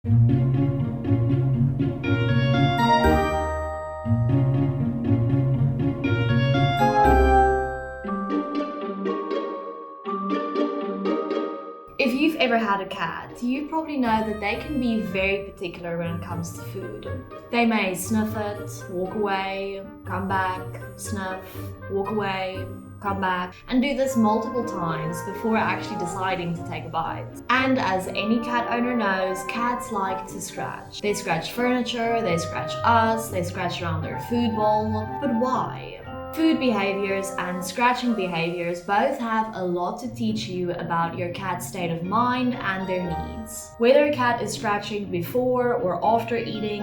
If you've ever had a cat, you probably know that they can be very particular when it comes to food. They may sniff it, walk away, come back, sniff, walk away, come back, and do this multiple times before actually deciding to take a bite. And as any cat owner knows, cats like to scratch. They scratch furniture, they scratch us, they scratch around their food bowl. But why? Food behaviors and scratching behaviors both have a lot to teach you about your cat's state of mind and their needs. Whether a cat is scratching before or after eating,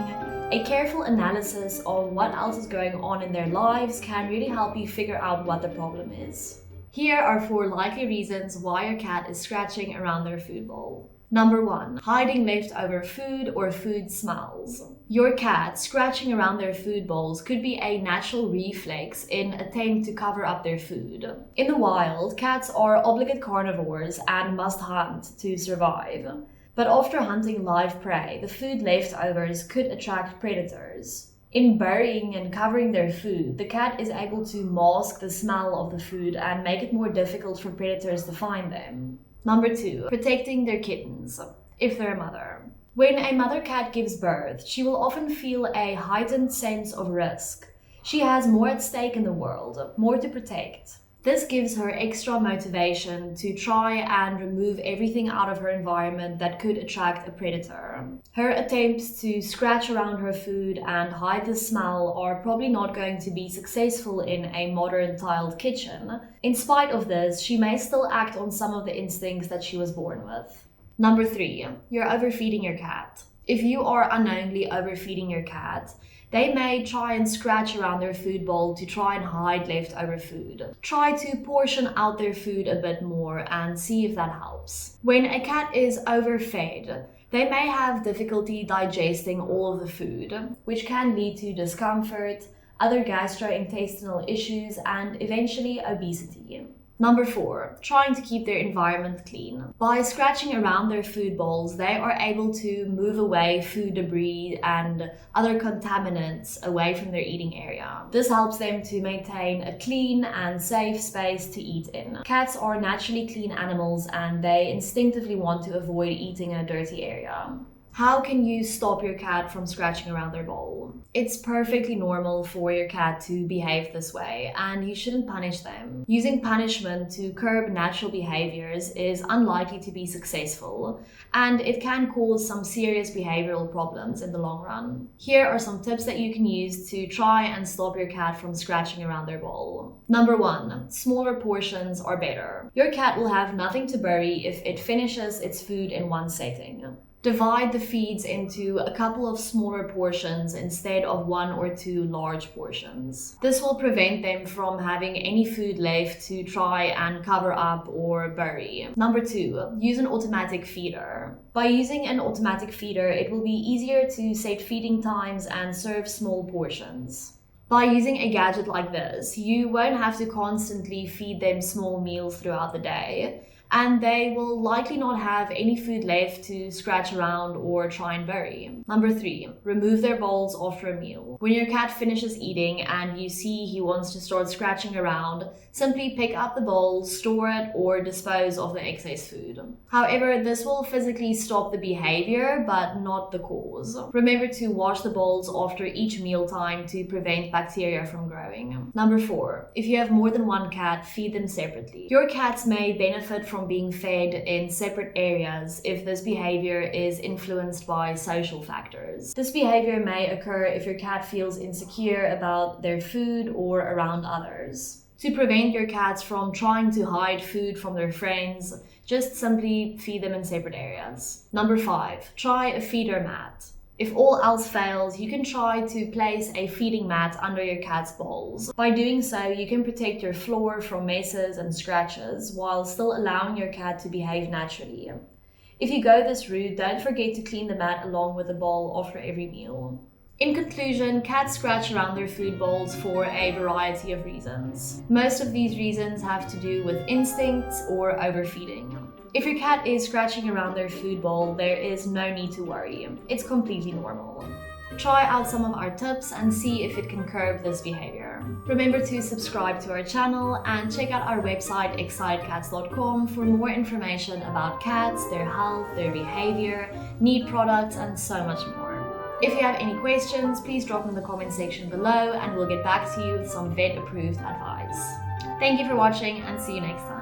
a careful analysis of what else is going on in their lives can really help you figure out what the problem is. Here are 4 likely reasons why your cat is scratching around their food bowl. Number 1, hiding leftover food or food smells. Your cat scratching around their food bowls could be a natural reflex in an attempt to cover up their food. In the wild, cats are obligate carnivores and must hunt to survive. But after hunting live prey, the food leftovers could attract predators. In burying and covering their food, the cat is able to mask the smell of the food and make it more difficult for predators to find them. Number 2, protecting their kittens, if they're a mother. When a mother cat gives birth, she will often feel a heightened sense of risk. She has more at stake in the world, more to protect. This gives her extra motivation to try and remove everything out of her environment that could attract a predator. Her attempts to scratch around her food and hide the smell are probably not going to be successful in a modern tiled kitchen. In spite of this, she may still act on some of the instincts that she was born with. Number 3, you're overfeeding your cat. If you are unknowingly overfeeding your cat, they may try and scratch around their food bowl to try and hide leftover food. Try to portion out their food a bit more and see if that helps. When a cat is overfed, they may have difficulty digesting all of the food, which can lead to discomfort, other gastrointestinal issues, and eventually obesity. Number 4, trying to keep their environment clean. By scratching around their food bowls, they are able to move away food debris and other contaminants away from their eating area. This helps them to maintain a clean and safe space to eat in. Cats are naturally clean animals and they instinctively want to avoid eating in a dirty area. How can you stop your cat from scratching around their bowl? It's perfectly normal for your cat to behave this way, and you shouldn't punish them. Using punishment to curb natural behaviors is unlikely to be successful, and it can cause some serious behavioral problems in the long run. Here are some tips that you can use to try and stop your cat from scratching around their bowl. Number 1, smaller portions are better. Your cat will have nothing to bury if it finishes its food in one setting. Divide the feeds into a couple of smaller portions instead of 1 or 2 large portions. This will prevent them from having any food left to try and cover up or bury. Number 2, use an automatic feeder. By using an automatic feeder, it will be easier to set feeding times and serve small portions. By using a gadget like this, you won't have to constantly feed them small meals throughout the day, and they will likely not have any food left to scratch around or try and bury. Number 3, remove their bowls after a meal. When your cat finishes eating and you see he wants to start scratching around, simply pick up the bowl, store it, or dispose of the excess food. However, this will physically stop the behavior, but not the cause. Remember to wash the bowls after each mealtime to prevent bacteria from growing. Number 4, if you have more than one cat, feed them separately. Your cats may benefit from being fed in separate areas if this behavior is influenced by social factors. This behavior may occur if your cat feels insecure about their food or around others. To prevent your cats from trying to hide food from their friends, just simply feed them in separate areas. Number 5, try a feeder mat. If all else fails, you can try to place a feeding mat under your cat's bowls. By doing so, you can protect your floor from messes and scratches while still allowing your cat to behave naturally. If you go this route, don't forget to clean the mat along with the bowl after every meal. In conclusion, cats scratch around their food bowls for a variety of reasons. Most of these reasons have to do with instincts or overfeeding. If your cat is scratching around their food bowl, there is no need to worry. It's completely normal. Try out some of our tips and see if it can curb this behavior. Remember to subscribe to our channel and check out our website ExcitedCats.com for more information about cats, their health, their behavior, need products, and so much more. If you have any questions, please drop them in the comment section below and we'll get back to you with some vet-approved advice. Thank you for watching and see you next time.